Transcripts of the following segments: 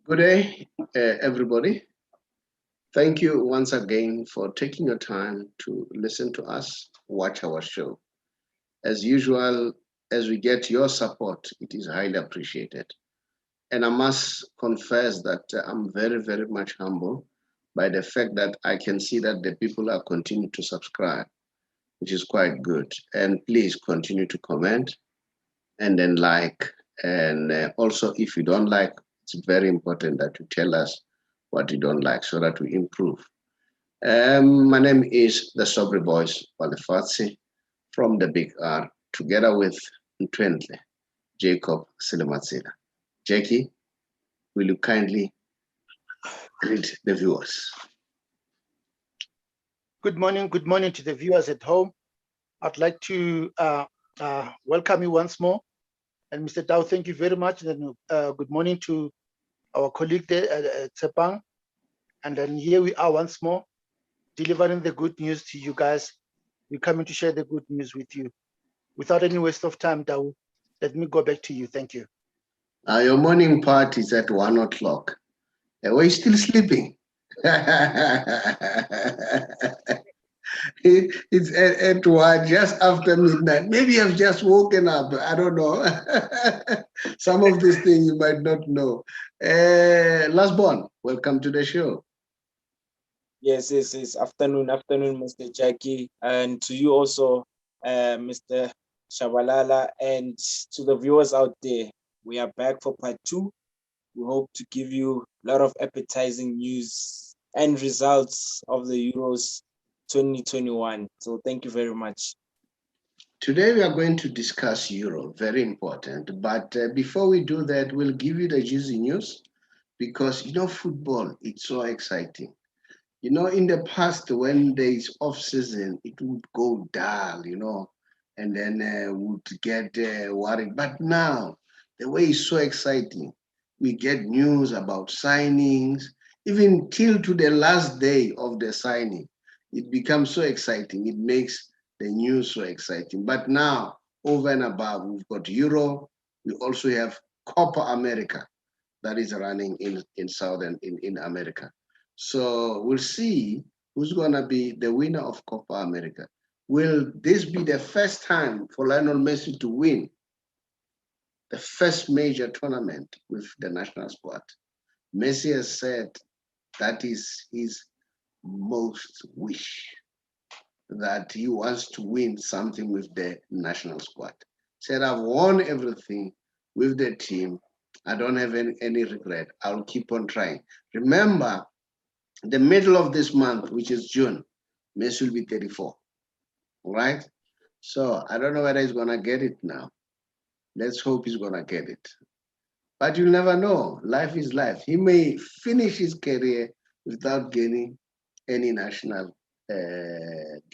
Good day, everybody. Thank you once again for taking your time to listen to us, watch our show. As usual, as we get your support, it is highly appreciated. And I must confess that I'm very, very much humbled by the fact that I can see that the people are continuing to subscribe, which is quite good. And please continue to comment and then like. And also, if you don't like, it's very important that you tell us what you don't like so that we improve. My name is the Sobri Boys Walefatsi from the Big R, together with Ntwendle Jacob Silematsila. Jackie, will you kindly greet the viewers? Good morning to the viewers at home. I'd like to welcome you once more. And Mr. Dow, thank you very much. And good morning to our colleague there at Tsepang. And then here we are once more, delivering the good news to you guys. We're coming to share the good news with you. Without any waste of time, Dow, let me go back to you. Thank you. Your morning part is at 1 o'clock. Were you still sleeping? It's at 1, just after midnight. Maybe I've just woken up. I don't know. Some of these things you might not know. Lastborn, welcome to the show. Yes. Afternoon, Mr. Jackie, and to you also, Mr. Shabalala, and to the viewers out there. We are back for part 2. We hope to give you a lot of appetizing news and results of the Euros 2021. So thank you very much. Today we are going to discuss Euro, very important. But before we do that, we'll give you the juicy news because, football, it's so exciting. In the past, when there is off-season, it would go dull, and then would get worried. But now, the way is so exciting. We get news about signings, even till to the last day of the signing. It becomes so exciting. It makes the news so exciting. But now, over and above, we've got Euro. We also have Copa America that is running in Southern in America. So we'll see who's going to be the winner of Copa America. Will this be the first time for Lionel Messi to win the first major tournament with the national squad? Messi has said that is his most wish, that he wants to win something with the national squad. Said, I've won everything with the team. I don't have any regret. I'll keep on trying. Remember, the middle of this month, which is June, Messi will be 34. All right? So I don't know whether he's going to get it now. Let's hope he's going to get it. But you'll never know. Life is life. He may finish his career without gaining any national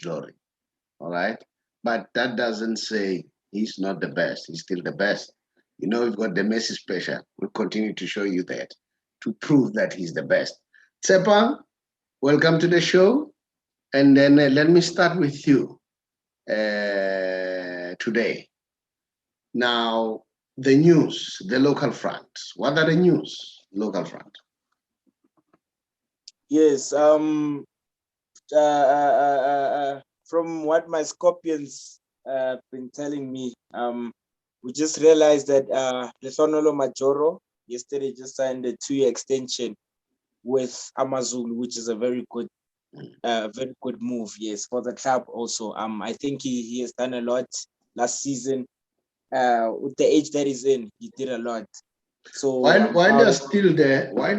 glory. All right? But that doesn't say he's not the best. He's still the best. We've got the Messi special. We'll continue to show you that to prove that he's the best. Tsepang, welcome to the show. And then let me start with you today. Now, the news, the local front. What are the news, local front? Yes. From what my Scorpions have been telling me, we just realized that Lethonolo Majoro yesterday just signed a 2-year extension with Amazulu, which is a very good move, yes, for the club also. I think he has done a lot last season. With the age that he's in, he did a lot. So while they're still there, I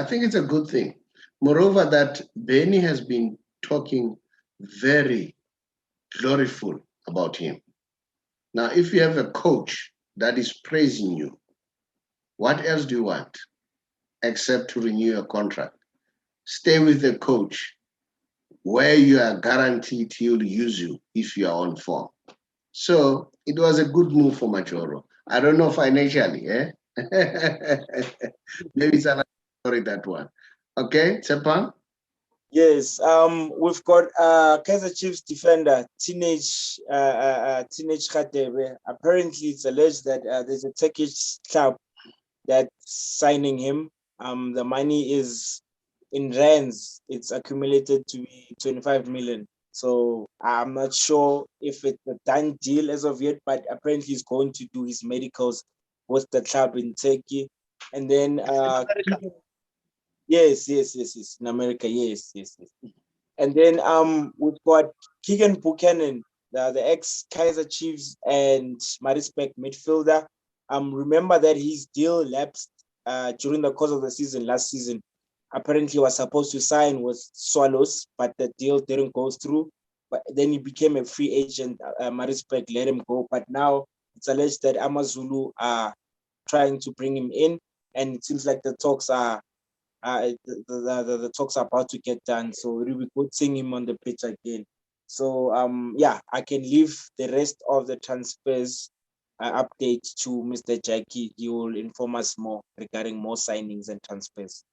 think it's a good thing. Moreover, that Benny has been talking very gloriful about him. Now, if you have a coach that is praising you, what else do you want except to renew your contract? Stay with the coach where you are guaranteed he'll use you if you are on form. So it was a good move for Majoro. I don't know financially, Maybe it's another story, that one. Okay, Tsepang? Yes, we've got Kaizer Chiefs defender, teenage Radebe. Apparently, it's alleged that there's a Turkish club that's signing him. The money is in rands. It's accumulated to be 25 million. So I'm not sure if it's a done deal as of yet, but apparently he's going to do his medicals with the club in Turkey. And then yes, in America, yes. And then we've got Keegan Buchanan, the ex-Kaizer Chiefs and Maritzburg midfielder. Remember that his deal lapsed during the course of the season last season. Apparently he was supposed to sign with Swallows, but the deal didn't go through. But then he became a free agent. Maritzburg let him go. But now it's alleged that Amazulu are trying to bring him in, and it seems like the talks are the talks are about to get done. So it will be good seeing him on the pitch again. So yeah, I can leave the rest of the transfers update to Mr. Jackie. He will inform us more regarding more signings and transfers.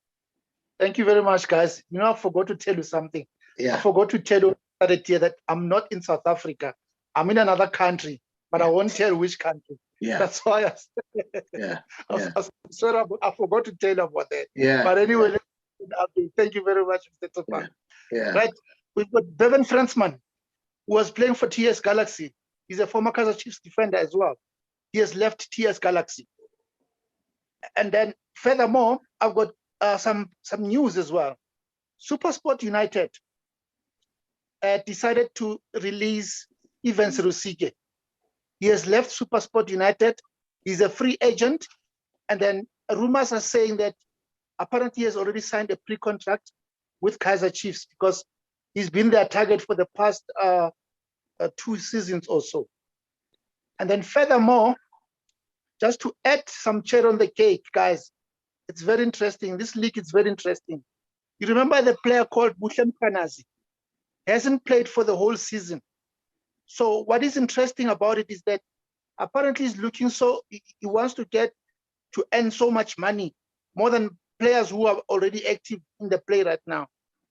Thank you very much, guys. You know, I forgot to tell you something. Yeah. I forgot to tell you that I'm not in South Africa. I'm in another country, but I won't tell which country. Yeah. That's why I forgot to tell you about that. Yeah. But anyway, thank you very much, Mr. Tofa. Yeah. Right. We've got Bevan Fransman, who was playing for TS Galaxy. He's a former Kaizer Chiefs defender as well. He has left TS Galaxy. And then furthermore, I've got some news as well. SuperSport United decided to release Evans Rusike. He has left SuperSport United. He's a free agent. And then rumors are saying that apparently he has already signed a pre-contract with Kaizer Chiefs because he's been their target for the past 2 seasons or so. And then furthermore, just to add some cherry on the cake, guys, it's very interesting. This league is very interesting. You remember the player called Buhle Mkhwanazi? He hasn't played for the whole season. So what is interesting about it is that apparently he's looking he wants to get to earn so much money, more than players who are already active in the play right now.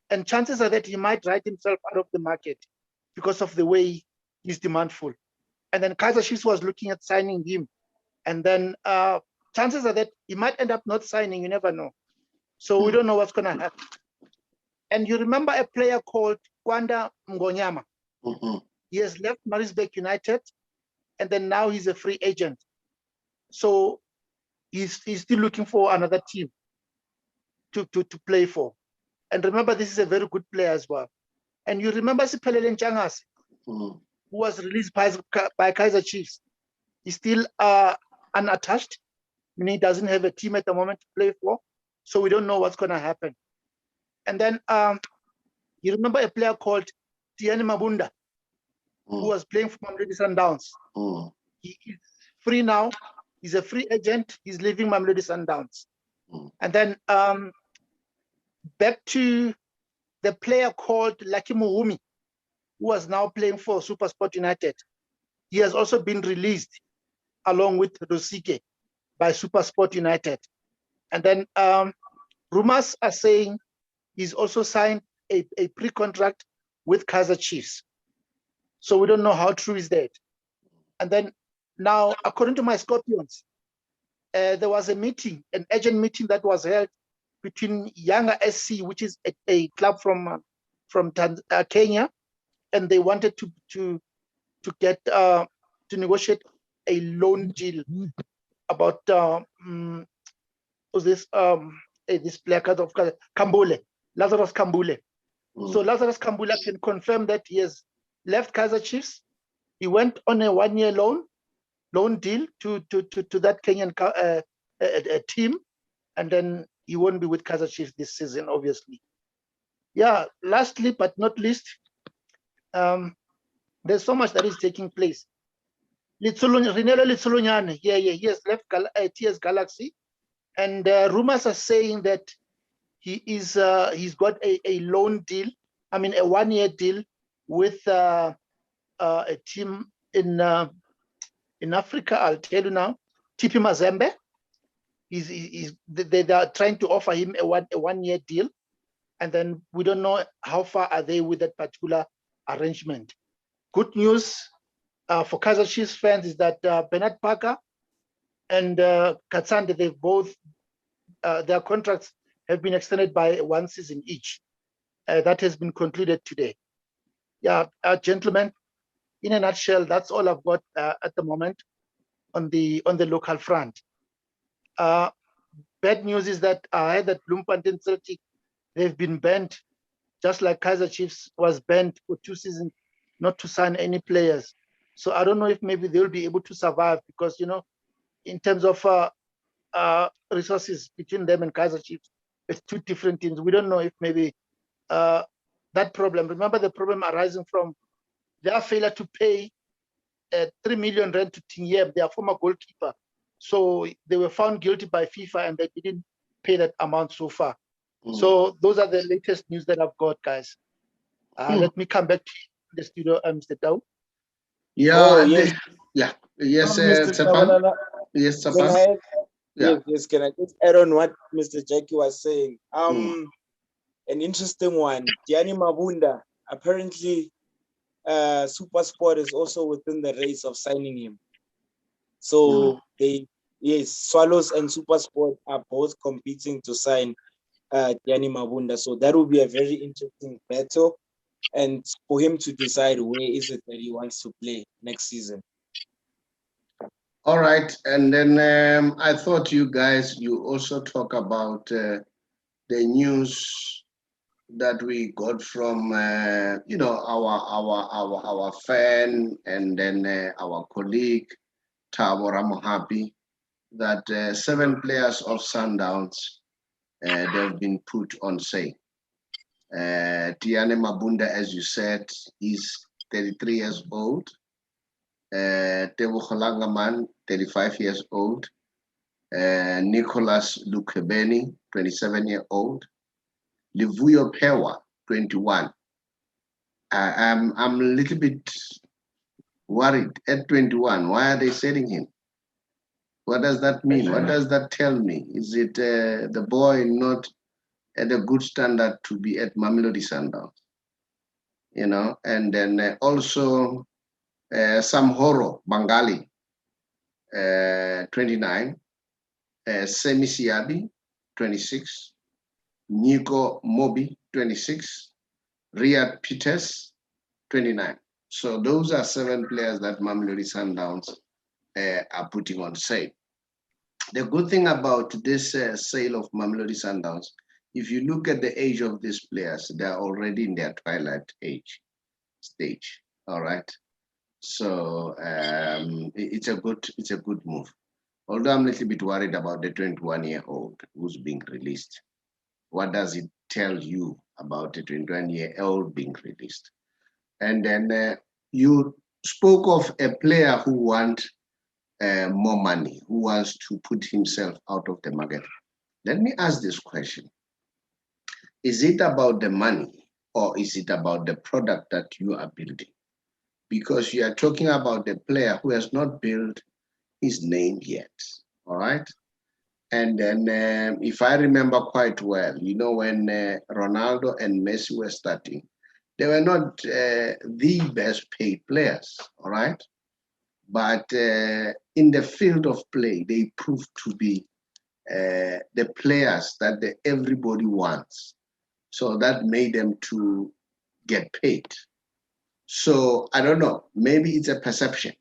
And chances are that he might write himself out of the market because of the way he's demandful. And then Kaizer Chiefs was looking at signing him. And then chances are that he might end up not signing, you never know. So we don't know what's gonna happen. And you remember a player called Kwanda Mngonyama? He has left Maritzburg United, and then now he's a free agent. So he's still looking for another team to play for. And remember, this is a very good player as well. And you remember Siphelele Ntshangase, who was released by Kaizer Chiefs. He's still unattached, meaning he doesn't have a team at the moment to play for. So we don't know what's going to happen. And then you remember a player called Tiani Mabunda, who was playing for Mamelodi Sundowns. He is free now. He's a free agent. He's leaving Mamelodi Sundowns. And then back to the player called Lucky Muhumi, who was now playing for SuperSport United. He has also been released along with Rusike by SuperSport United. And then rumors are saying he's also signed a pre-contract with Kaizer Chiefs. So we don't know how true is that. And then now, according to my Scorpions, there was a meeting, an urgent meeting that was held between Yanga SC, which is a club from Kenya, and they wanted to get to negotiate a loan deal about this player of Kambule, Lazarus Kambule. So Lazarus Kambule can confirm that he has left Kaizer Chiefs. He went on a 1-year loan deal to that Kenyan team, and then he won't be with Kaizer Chiefs this season, obviously. Yeah, lastly but not least, there's so much that is taking place. Rinelo Litsulunyane, he has left TS Galaxy, and rumors are saying that he's got a loan deal, a 1-year deal with a team in Africa. I'll tell you now, TP Mazembe. They are trying to offer him a 1-year deal, and then we don't know how far are they with that particular arrangement. Good news for Kaizer Chiefs fans is that Bernard Parker and Katsande, they've both their contracts have been extended by 1 season each. That has been concluded today. Yeah, gentlemen, in a nutshell, that's all I've got at the moment on the local front. Bad news is that I heard that Bloemfontein Celtic, they've been banned, just like Kaizer Chiefs was banned for 2 seasons, not to sign any players. So I don't know if maybe they'll be able to survive because, you know, in terms of resources between them and Kaizer Chiefs, it's 2 different teams. We don't know if maybe that problem, remember the problem arising from their failure to pay 3 million rand to Tingiem, their former goalkeeper. So they were found guilty by FIFA and they didn't pay that amount so far. So those are the latest news that I've got, guys. Let me come back to the studio, Mr. Tau. Yeah, Oh, yes. yes, Mr. Tsepan. Shabalala, Yes, can Tsepan. I, Yeah. yes, can I just add on what Mr. Jackie was saying? Mm. An interesting one. Gianni Mabunda, apparently, SuperSport is also within the race of signing him. So yes, Swallows and SuperSport are both competing to sign Gianni Mabunda. So that will be a very interesting battle, and for him to decide where is it that he wants to play next season. All right, and then I thought you also talk about the news that we got from you know, our fan and then our colleague Thabo Ramohapi, that 7 players of Sundowns they've been put on sale. Tiane Mabunda, as you said, is 33 years old. Tebogo Langerman, 35 years old. Nicholas Lukebeni, 27-year-old. Livuyo Pewa, 21. I'm a little bit worried at 21. Why are they selling him? What does that mean? What does that tell me? Is it the boy not at a good standard to be at Mamelodi Sundowns? You know, and then also Samhoro Bangali, 29. Semi Siabi, 26. Nico Mobi, 26. Riyad Peters, 29. So those are 7 players that Mamelodi Sundowns are putting on sale. The good thing about this sale of Mamelodi Sundowns, if you look at the age of these players, they are already in their twilight age stage. All right. So it's a good move. Although I'm a little bit worried about the 21-year-old who's being released. What does it tell you about a 21-year-old being released? And then you spoke of a player who wants more money, who wants to put himself out of the market. Let me ask this question. Is it about the money or is it about the product that you are building? Because you are talking about the player who has not built his name yet, all right? And then if I remember quite well, you know, when Ronaldo and Messi were starting, they were not the best paid players, all right? But in the field of play, they proved to be the players that everybody wants. So that made them to get paid. So I don't know, maybe it's a perception.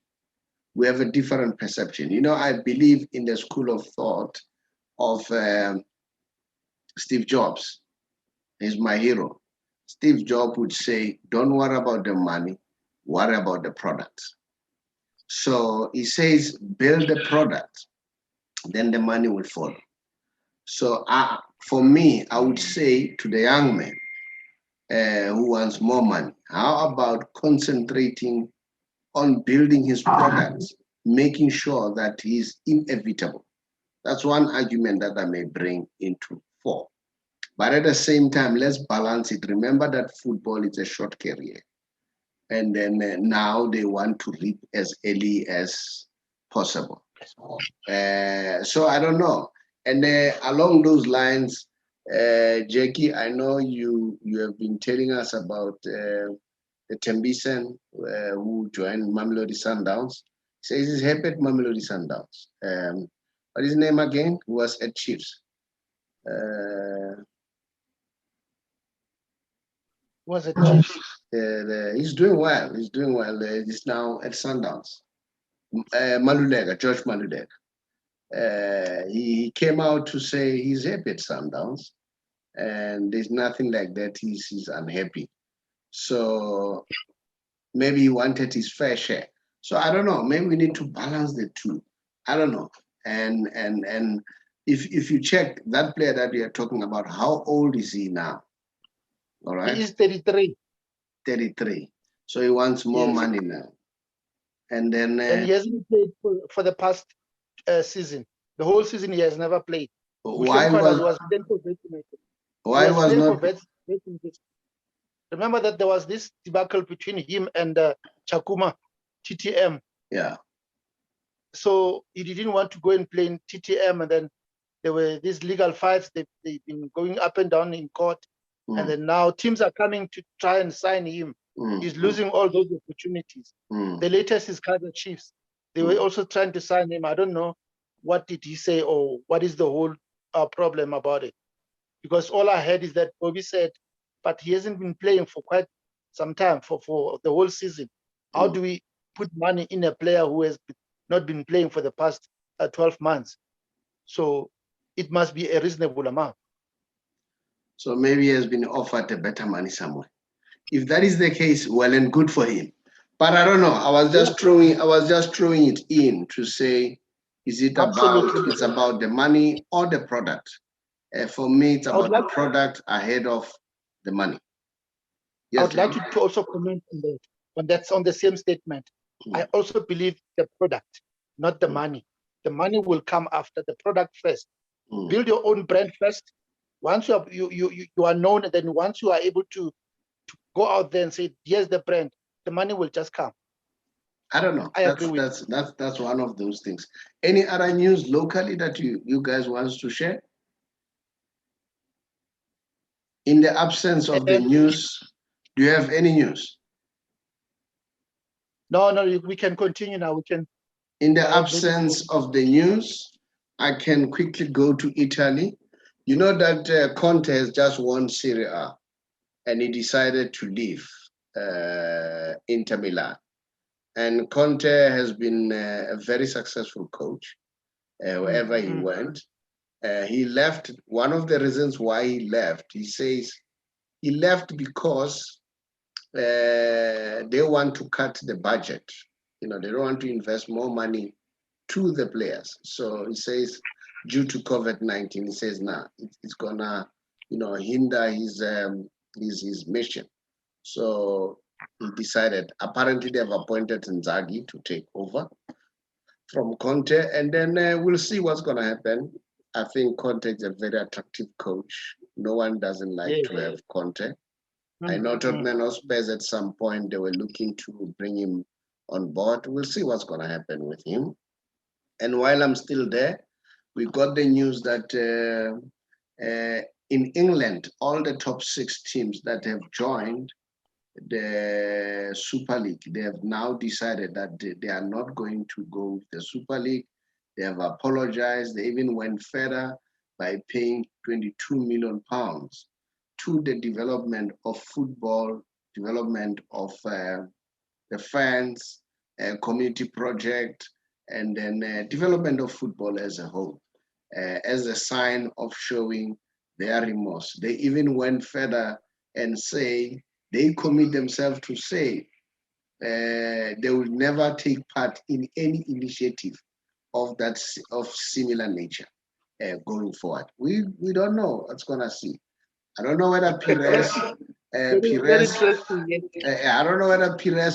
We have a different perception. You know, I believe in the school of thought of Steve Jobs. He's my hero. Steve Jobs would say, don't worry about the money, worry about the product. So he says, build the product, then the money will follow. So for me, I would say to the young man who wants more money, how about concentrating on building his products, making sure that he's inevitable? That's one argument that I may bring into fore. But at the same time, let's balance it. Remember that football is a short career. And then now they want to reap as early as possible. So I don't know. And along those lines, Jackie, I know you have been telling us about the Tembisen who joined Mamelodi Sundowns. Says he's happy at Mamelodi Sundowns. What is his name again? Who was at Chiefs? Was it Chiefs? He's doing well. He's doing well. He's now at Sundowns. Maluleka, George Maluleka. He came out to say he's happy at Sundowns, and there's nothing like that. He's unhappy. So maybe he wanted his fair share. So I don't know. Maybe we need to balance the two. I don't know. And if you check that player that we are talking about, how old is he now? All right. He is 33. 33. So he wants more Yes. money now. And then And he hasn't played for the past season. The whole season he has never played. why was playing for Wits United. why He was was playing for not Wits United. Remember that there was this debacle between him and Chakuma, TTM. yeah. So he didn't want to go and play in TTM, and then there were these legal fights. They've been going up and down in court, Mm, and then now teams are coming to try and sign him. mm, He's losing all those opportunities. mm. The latest is Kaizer Chiefs. They were also trying to sign him. I don't know what did he say or what is the whole problem about it. Because all I heard is that Bobby said, but he hasn't been playing for quite some time, for the whole season. How do we put money in a player who has not been playing for the past 12 months? So it must be a reasonable amount. So maybe he has been offered a better money somewhere. If that is the case, well and good for him. But I don't know. I was just throwing it in to say, is it Absolutely. it's about the money or the product? For me, it's I would about the like- product ahead of the money. I Yes, would like you to also comment on that. But that's on the same statement. I also believe the product, not the money. The money will come after the product first. Mm. Build your own brand first. Once you are known, and then once you are able to go out there and say, here's the brand, the money will just come. I don't know. I agree with That's one of those things. Any other news locally that you guys want to share? In the absence of the news, do you have any news? No, we can continue now. We can. In the absence of the news, I can quickly go to Italy. You know that Conte has just won Serie A, and he decided to leave Inter Milan. And Conte has been a very successful coach wherever he went. He left. One of the reasons why he left, he says, he left because they want to cut the budget. They don't want to invest more money to the players. So he says, due to COVID-19, he says, nah, it's gonna, hinder his mission. So he decided. Apparently, they have appointed Inzaghi to take over from Conte, and then we'll see what's gonna happen. I think Conte is a very attractive coach. No one doesn't like to have Conte. I know Tottenham Hotspur at some point, they were looking to bring him on board. We'll see what's going to happen with him. And while I'm still there, we got the news that in England, all the top 6 teams that have joined the Super League, they have now decided that they are not going to go with the Super League. They have apologized. They even went further by paying £22 million to the development of football, development of the fans, community project, and then development of football as a whole, as a sign of showing their remorse. They even went further and say, they commit themselves to say they will never take part in any initiative of similar nature going forward. We don't know what's gonna see. I don't know whether Pires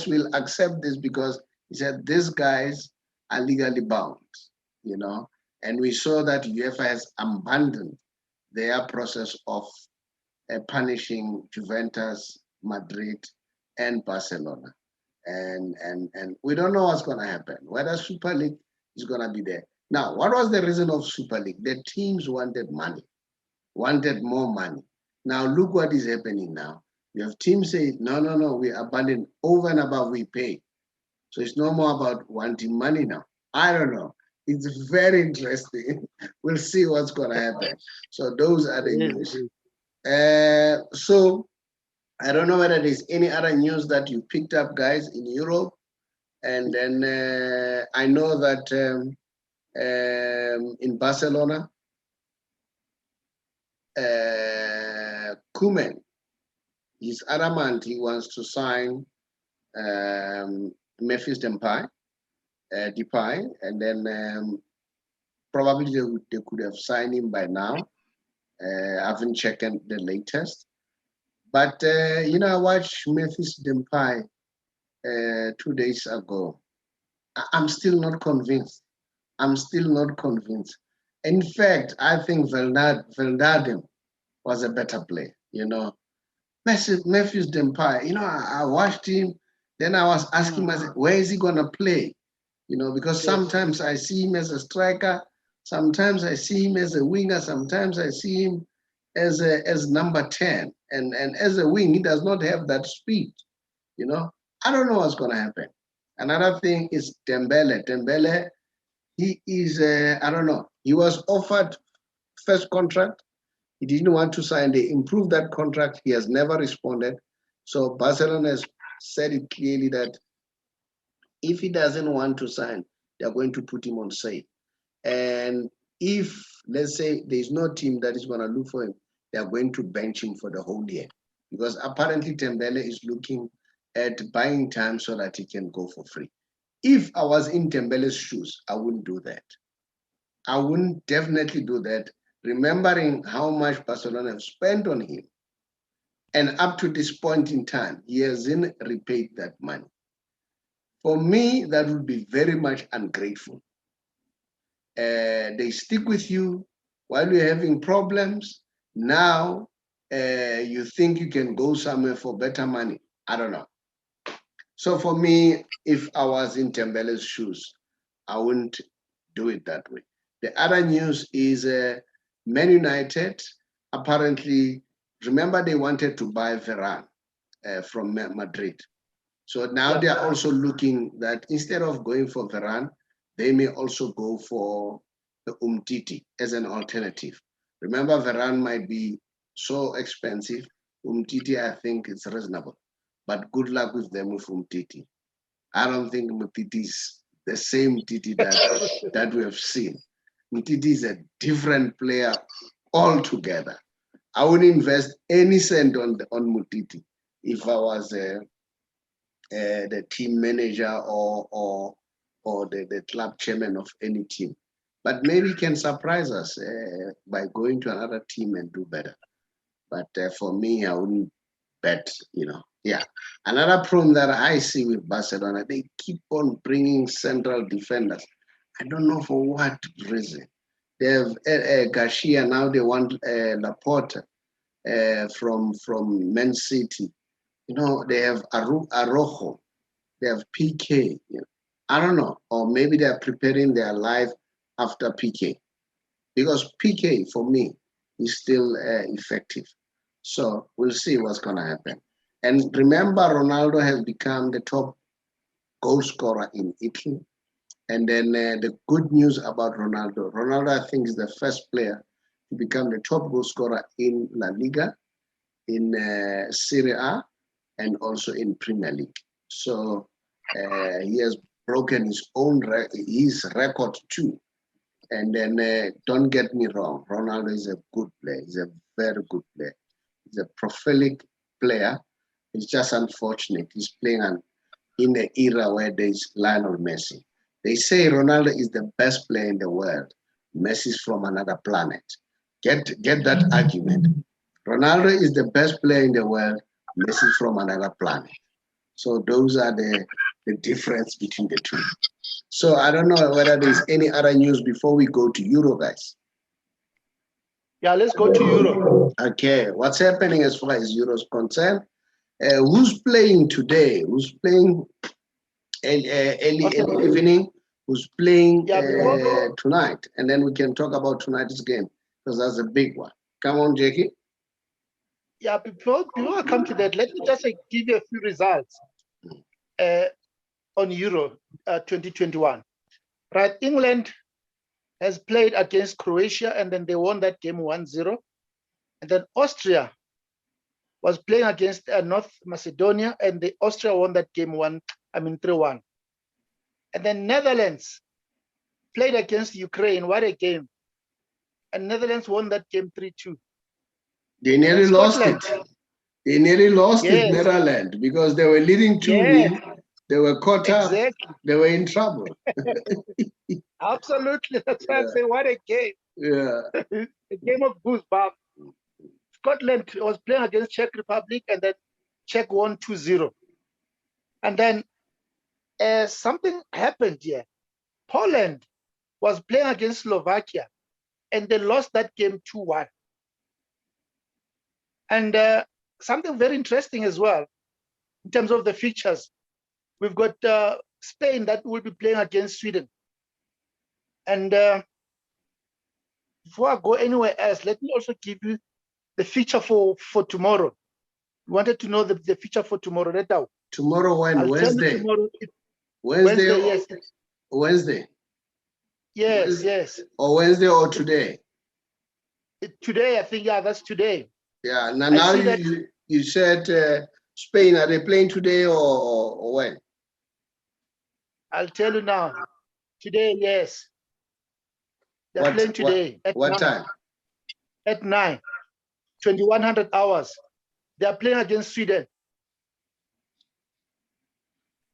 will accept this, because he said these guys are legally bound, and we saw that UEFA has abandoned their process of punishing Juventus, Madrid, and Barcelona, and we don't know what's going to happen, whether Super League is going to be there. Now, what was the reason of Super League? The teams wanted money, wanted more money. Now, look what is happening now. You have teams say, no, we abandon over and above we pay. So it's no more about wanting money now. I don't know. It's very interesting. We'll see what's going to happen. So those are the Yes, news. yes. So I don't know whether there's any other news that you picked up, guys, in Europe. And then I know that in Barcelona, Koeman, he's adamant he wants to sign Memphis Depay, and then probably they could have signed him by now. I haven't checked the latest. But, you know, I watched Memphis Depay 2 days ago. I'm still not convinced. I'm still not convinced. In fact, I think Wijnaldum was a better player, you know. Memphis Depay, you know, I watched him. Then I was asking myself, where is he going to play? You know, because Yes. sometimes I see him as a striker, sometimes I see him as a winger, sometimes I see him as number 10. And as a wing, he does not have that speed, you know. I don't know what's going to happen. Another thing is Dembele. Dembele, he is, I don't know, he was offered first contract. He didn't want to sign. They improved that contract. He has never responded. So Barcelona has said it clearly that if he doesn't want to sign, they're going to put him on sale. And if, let's say, there's no team that is going to look for him, they're going to bench him for the whole year. Because apparently Dembele is looking at buying time so that he can go for free. If I was in Dembele's shoes, I wouldn't do that. I wouldn't definitely do that, remembering how much Barcelona have spent on him. And up to this point in time, he hasn't repaid that money. For me, that would be very much ungrateful. They stick with you while you're having problems. Now you think you can go somewhere for better money. I don't know. So for me, if I was in Dembele's shoes, I wouldn't do it that way. The other news is Man United apparently, remember they wanted to buy Varane from Madrid. So now they are also looking that instead of going for Varane, they may also go for the Umtiti as an alternative. Remember, Varane might be so expensive. Umtiti, I think it's reasonable. But good luck with them with Umtiti. I don't think Umtiti is the same Titi that we have seen. Umtiti is a different player altogether. I would invest any cent on Umtiti if I was the team manager or the club chairman of any team. But maybe he can surprise us by going to another team and do better. But for me, I wouldn't bet, you know. Yeah. Another problem that I see with Barcelona, they keep on bringing central defenders. I don't know for what reason. They have Garcia, now they want Laporte from Man City. You know, they have Araujo, they have PK. You know. I don't know, or maybe they are preparing their life after PK, because PK for me is still effective. So we'll see what's going to happen. And remember, Ronaldo has become the top goal scorer in Italy. And then the good news about Ronaldo, I think, is the first player to become the top goal scorer in La Liga, in Serie A, and also in Premier League. So he has broken his record too. And then don't get me wrong, Ronaldo is a good player. He's a very good player. He's a prolific player. It's just unfortunate he's playing in the era where there's Lionel Messi. They say Ronaldo is the best player in the world. Messi's from another planet. Get that argument. Ronaldo is the best player in the world. Messi from another planet. So those are the difference between the two. So I don't know whether there's any other news before we go to Euro, guys. Yeah, let's go to Euro. Okay, what's happening as far as Euro is concerned? Who's playing today? Who's playing early evening? Who's playing tonight? And then we can talk about tonight's game, because that's a big one. Come on, Jackie. Yeah, before I come to that, let me just give you a few results on Euro 2021. Right, England has played against Croatia, and then they won that game 1-0. And then Austria was playing against North Macedonia, and the Austria won that game 3-1. And then Netherlands played against Ukraine. What a game. And Netherlands won that game 3-2. They nearly lost it. They nearly lost it, Yes. Netherlands, because they were leading 2-0. Yes. They were caught up. Exactly. They were in trouble. Absolutely. That's why I say, what a game. Yeah. A game of goosebumps. Scotland was playing against Czech Republic, and then Czech won 2-0. And then something happened here. Poland was playing against Slovakia, and they lost that game 2-1. And something very interesting as well, in terms of the fixtures, we've got Spain that will be playing against Sweden. And before I go anywhere else, let me also give you the feature for tomorrow. You wanted to know the feature for tomorrow, right now? Tomorrow when? Wednesday. Tomorrow, Wednesday, yes. Wednesday. Yes, Wednesday. yes. Or Wednesday or today? Today, I think, yeah, that's today. Yeah, now you said Spain, are they playing today or when? I'll tell you now. Today, yes. They're playing today. What time? At 9, 2100 hours. They're playing against Sweden.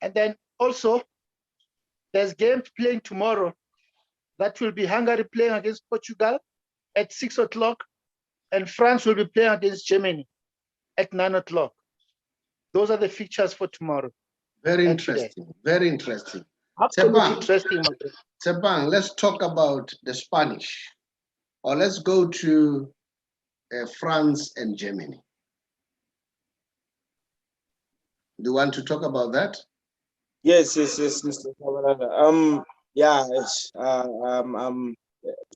And then also, there's games playing tomorrow. That will be Hungary playing against Portugal at 6 o'clock, and France will be playing against Germany at 9 o'clock. Those are the fixtures for tomorrow. Very interesting. Very interesting. Absolutely interesting. Tebang, let's talk about the Spanish, or let's go to France and Germany. Do you want to talk about that? Yes, Mr. Kabalanga.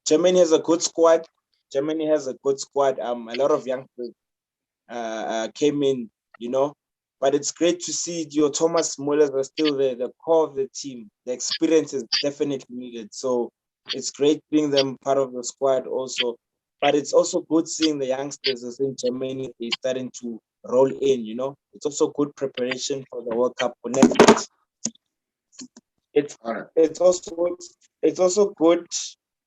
Germany has a good squad. A lot of youngsters came in, but it's great to see your Thomas Müller are still there, the core of the team. The experience is definitely needed. So it's great being them part of the squad also. But it's also good seeing the youngsters in Germany, they're starting to roll in, It's also good preparation for the World Cup for next year. It's also good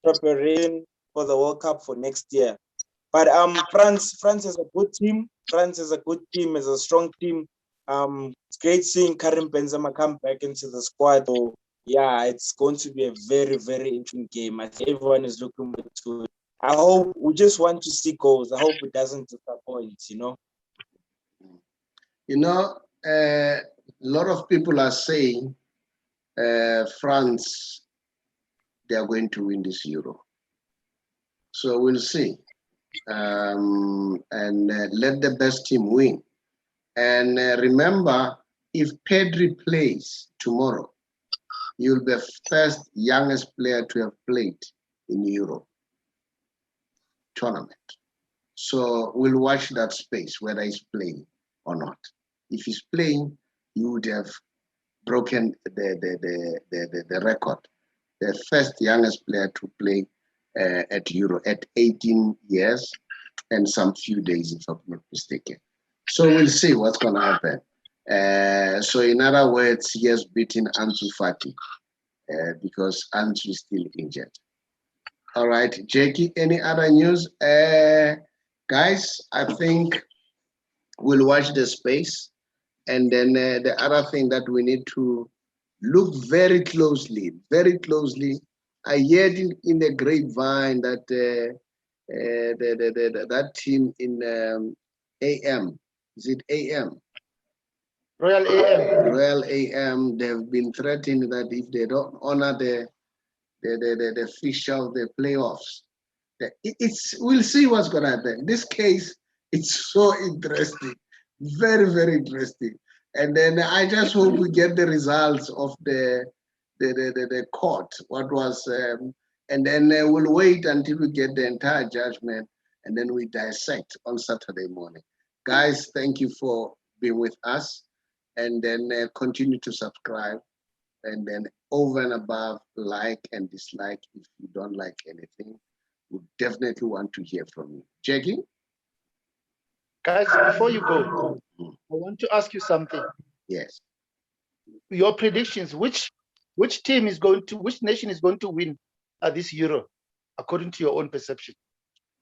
preparation for the World Cup for next year. But France is a good team. France is a good team, is a strong team. It's great seeing Karim Benzema come back into the squad. So yeah, it's going to be a very, very interesting game. I think everyone is looking forward to it. I hope we just want to see goals. I hope it doesn't disappoint, A lot of people are saying France, they are going to win this Euro. So we'll see. And let the best team win. And remember, if Pedri plays tomorrow, you'll be the first youngest player to have played in Euro tournament. So we'll watch that space, whether he's playing or not. If he's playing, you would have broken the record. The first youngest player to play at Euro at 18 years and some few days, if I'm not mistaken. So we'll see what's going to happen. So in other words, he has beaten Ansu Fati because Ansu is still injured. All right, Jackie, any other news? Guys, I think we'll watch the space. And then the other thing that we need to look very closely. I heard in the grapevine that that team in AM, is it AM? Royal AM. Royal AM, they've been threatened that if they don't honor the fixture of the playoffs, we'll see what's going to happen. This case, it's so interesting, very, very interesting. And then I just hope we get the results of the court, what was, and then we'll wait until we get the entire judgment, and then we dissect on Saturday morning. Guys, thank you for being with us, and then continue to subscribe and then over and above, like and dislike. If you don't like anything, we definitely want to hear from you. Jackie? Guys, before you go, I want to ask you something. Yes. Your predictions, which nation is going to win this Euro, according to your own perception?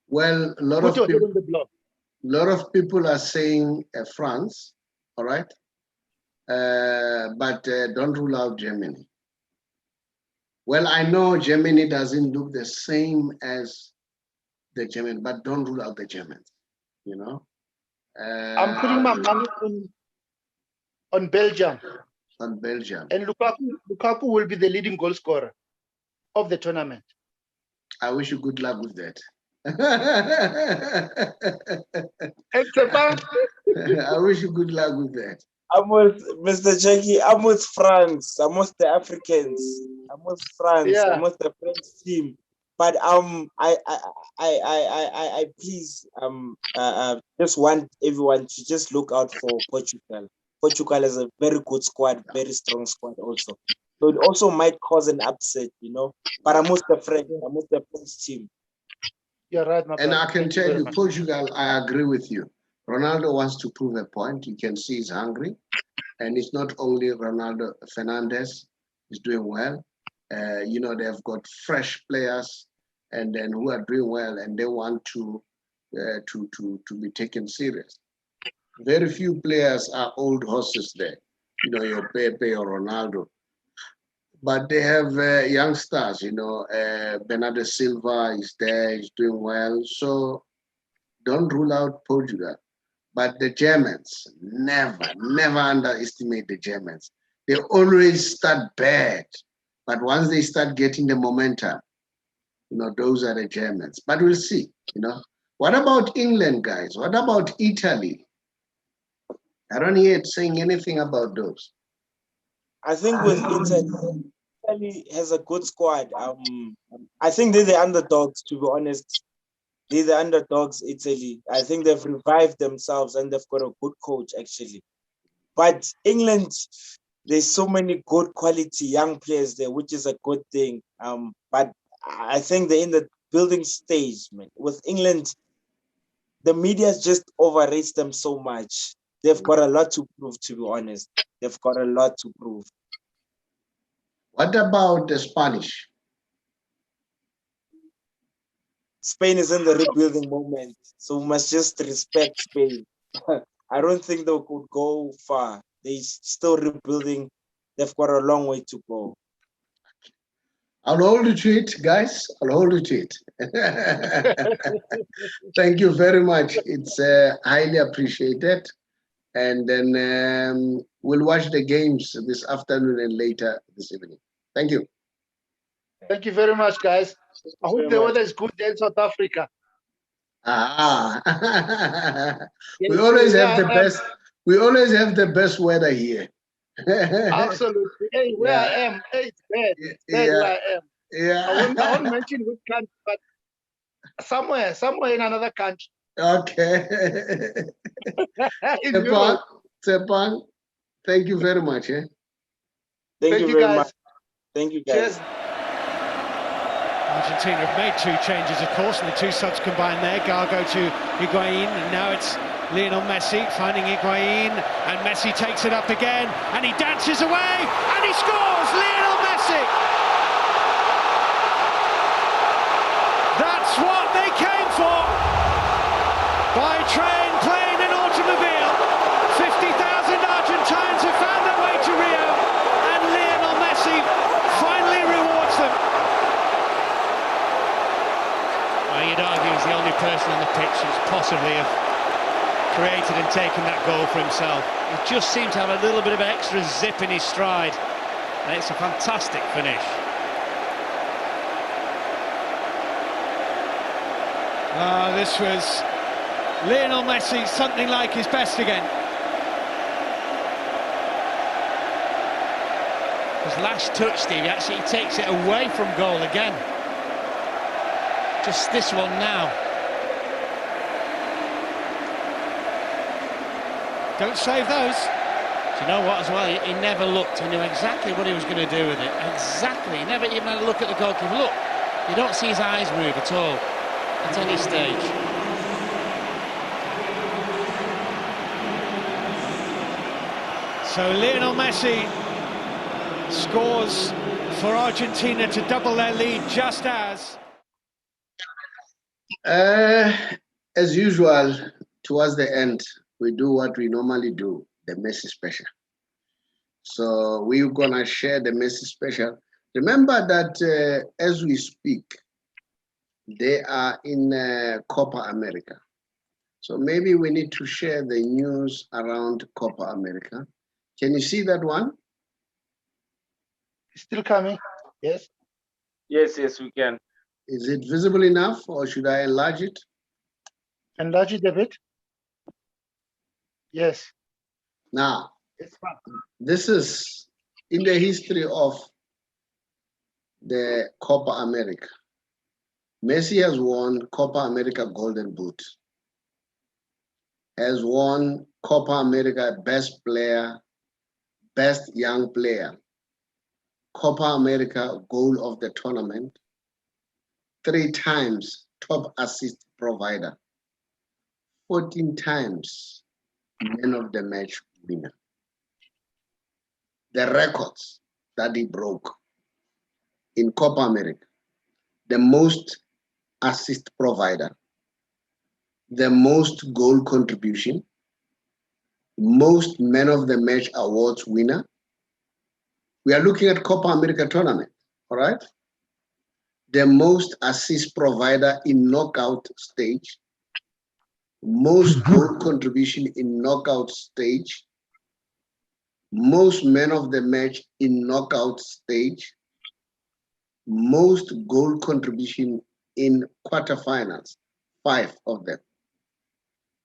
Well, a lot Put of your head people, on the block. are saying France, all right? But don't rule out Germany. Well, I know Germany doesn't look the same as the German, but don't rule out the Germans, you know? I'm putting my money on Belgium. On Belgium. And Lukaku will be the leading goal scorer of the tournament. I wish you good luck with that. I wish you good luck with that. I'm with Mr. Jackie. I'm with France. I'm with the Africans. I'm with France. Yeah. I'm with the French team. But I please just want everyone to just look out for Portugal. Portugal has a very good squad, very strong squad also. So it also might cause an upset, you know. But I'm with the French. I'm with the French team. You're right, my And brother. I can Thank you tell very you, much. Portugal, I agree with you. Ronaldo wants to prove a point. You can see he's hungry. And it's not only Ronaldo, Fernandes is doing well. You know, they've got fresh players and then who are doing well, and they want to be taken serious. Very few players are old horses there. You know, your Pepe or Ronaldo. But they have young stars, you know, Bernardo Silva is there, he's doing well. So don't rule out Portugal. But the Germans, never underestimate the Germans. They always start bad. But once they start getting the momentum, you know, those are the Germans. But we'll see, you know. What about England, guys? What about Italy? I don't hear it saying anything about those. I think with Italy has a good squad. I think they're the underdogs, to be honest. They're the underdogs, Italy. I think they've revived themselves and they've got a good coach, actually. But England, there's so many good quality young players there, which is a good thing. But I think they're in the building stage, man. With England, the media just overrates them so much. They've got a lot to prove, to be honest. They've got a lot to prove. What about the Spanish? Spain is in the rebuilding moment, so we must just respect Spain. I don't think they could go far. They're still rebuilding. They've got a long way to go. I'll hold you to it, guys. I'll hold you to it. Thank you very much. It's highly appreciated. And then we'll watch the games this afternoon and later this evening. Thank you. Thank you very much, guys. I hope the weather is good there in South Africa. We always have the best. We always have the best weather here. Absolutely. Hey, where I am, hey, it's bad. It's bad where I am. Yeah. I won't mention which country, but somewhere in another country. Okay. Tsepan, thank you very much. Thank you very guys. much. Thank you, guys. Cheers. Argentina have made two changes, of course, and the two subs combined there. Gago to Higuain, and now it's Lionel Messi finding Higuain, and Messi takes it up again, and he dances away, and he scores! Lionel Messi! That's what they came for! By train, plane and automobile, 50,000 Argentines have found their way to Rio, and Lionel Messi finally rewards them. Well, you'd argue he's the only person on the pitch who's possibly have created and taken that goal for himself. He just seemed to have a little bit of extra zip in his stride, and it's a fantastic finish. This was Lionel Messi, something like his best again. His last touch, Steve, actually takes it away from goal again. Just this one now. Don't save those. Do you know what as well? He never looked. He knew exactly what he was going to do with it. Exactly. He never even had a look at the goalkeeper. Look, you don't see his eyes move at all at any stage. So Lionel Messi scores for Argentina to double their lead just as usual, towards the end, we do what we normally do, the Messi special. So we're gonna share the Messi special. Remember that as we speak, they are in Copa America. So maybe we need to share the news around Copa America. Can you see that one? Still coming? Yes. Yes, yes, we can. Is it visible enough, or should I enlarge it? Enlarge it a bit. Yes. Now, It's fine. this is in the history of the Copa America. Messi has won Copa America Golden Boot, has won Copa America Best Player, Best Young Player, Copa America Goal of the Tournament, 3 times Top Assist Provider, 14 times Man of the Match winner. The records that he broke in Copa America: the most assist provider, the most goal contribution, most Man of the Match awards winner. We are looking at Copa America tournament, all right? The most assist provider in knockout stage, most goal contribution in knockout stage, most Man of the Match in knockout stage, most goal contribution in quarterfinals, 5 of them,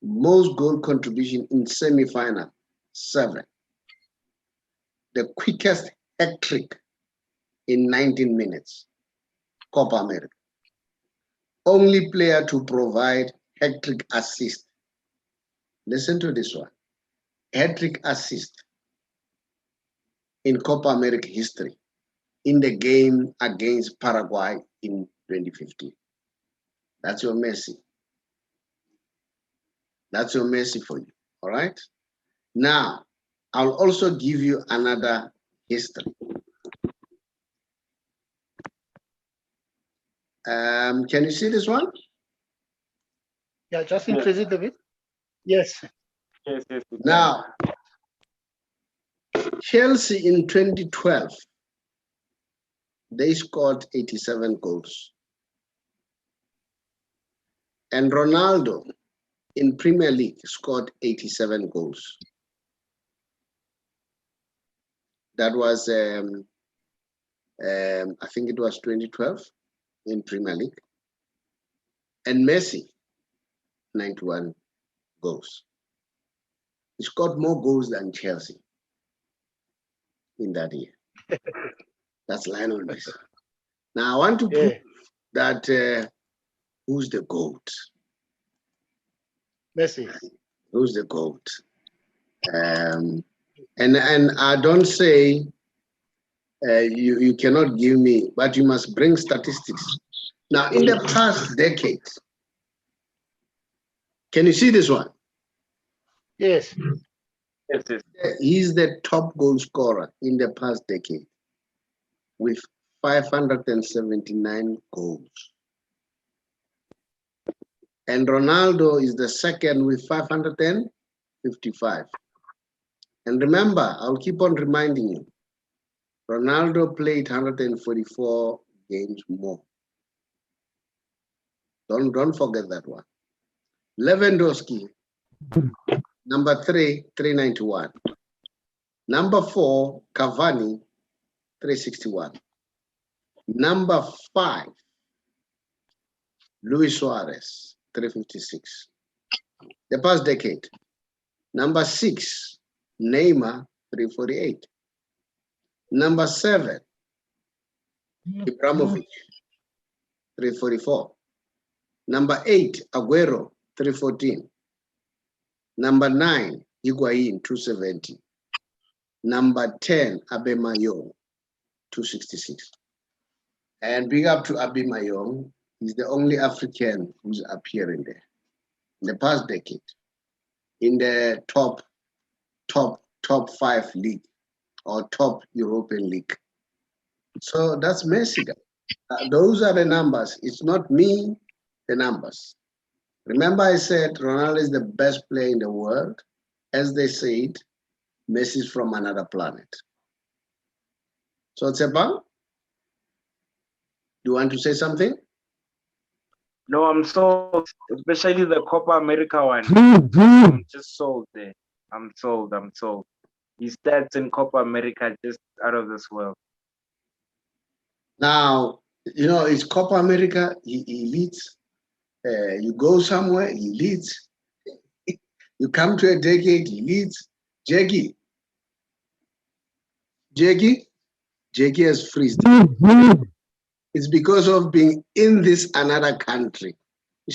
most goal contribution in semi-final, 7. The quickest hat trick in 19 minutes, Copa America. Only player to provide hat trick assist. Listen to this one. Hat trick assist in Copa America history in the game against Paraguay in 2015. That's your Messi. That's your Messi for you, all right? Now, I'll also give you another history. Can you see this one? Yeah, just increase it a bit. Yes. Yes, yes, we can. Now, Chelsea in 2012, they scored 87 goals. And Ronaldo in Premier League scored 87 goals. That was, I think it was 2012 in Premier League. And Messi, 91 goals. He scored more goals than Chelsea in that year. That's Lionel Messi. Now I want to prove that who's the GOAT? Messi. Who's the GOAT? And I don't say you cannot give me, but you must bring statistics. Now, in the past decade, can you see this one? Yes. Yes, yes. He's the top goal scorer in the past decade with 579 goals. And Ronaldo is the second with 555. And remember, I'll keep on reminding you, Ronaldo played 144 games more. Don't forget that one. Lewandowski, number 3, 391. Number 4, Cavani, 361. Number 5, Luis Suarez, 356. The past decade. Number 6, Neymar, 348. Number 7, Ibrahimovic, 344. Number 8, Aguero, 314. Number 9, Higuain, 270. Number 10, Abemayong, 266. And big up to Abemayong. He's the only African who's appearing there in the past decade in the top 5 league or top European league. So that's Messi. Those are the numbers. It's not me, the numbers. Remember I said Ronaldo is the best player in the world. As they said, Messi is from another planet. So Tsebang, do you want to say something? No, I'm sold, especially the Copa America one. I'm just sold there. I'm sold. His stats in Copa America just out of this world. Now, it's Copa America, he leads. You go somewhere, he leads. You come to a decade, he leads. Jackie has freezed. It's because of being in this another country. You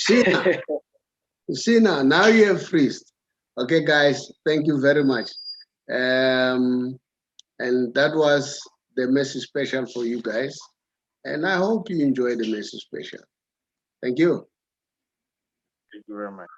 see now you have freezed. Okay, guys, thank you very much. And that was the Messi special for you guys. And I hope you enjoy the Messi special. Thank you. Thank you very much.